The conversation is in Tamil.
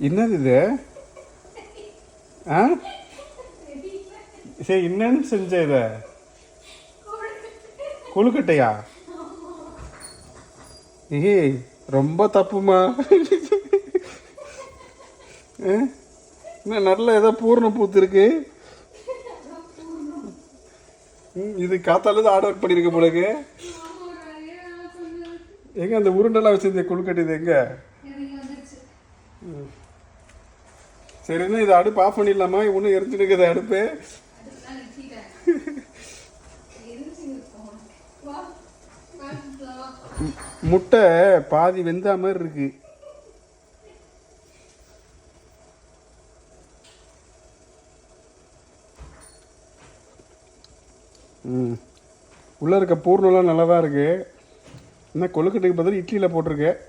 என்னது இது? ஆ சரி, என்னன்னு செஞ்ச இத? கொழுக்கட்டையா? ஏய், ரொம்ப தப்புமா. என்ன நல்ல ஏதோ பூர்ண பூத்து இருக்கு. இது காத்தால ஆர்டர் பண்ணிருக்க போலக்கு. எங்க அந்த உருண்டெல்லாம் வச்சிருந்த கொழுக்கட்டை இது எங்க? சரிண்ணா, இதை அடுப்பு ஆஃப் பண்ணிடலாமா? ஒன்றும் எரிஞ்சுட்டு இருக்குது அடுப்பு. முட்டை பாதி வெந்தா மாதிரி இருக்கு. உள்ள இருக்க பூர்ணம்லாம் நல்லா தான் இருக்கு. என்ன கொழுக்கட்டைக்கு பதில் இட்லியில் போட்டிருக்கேன்.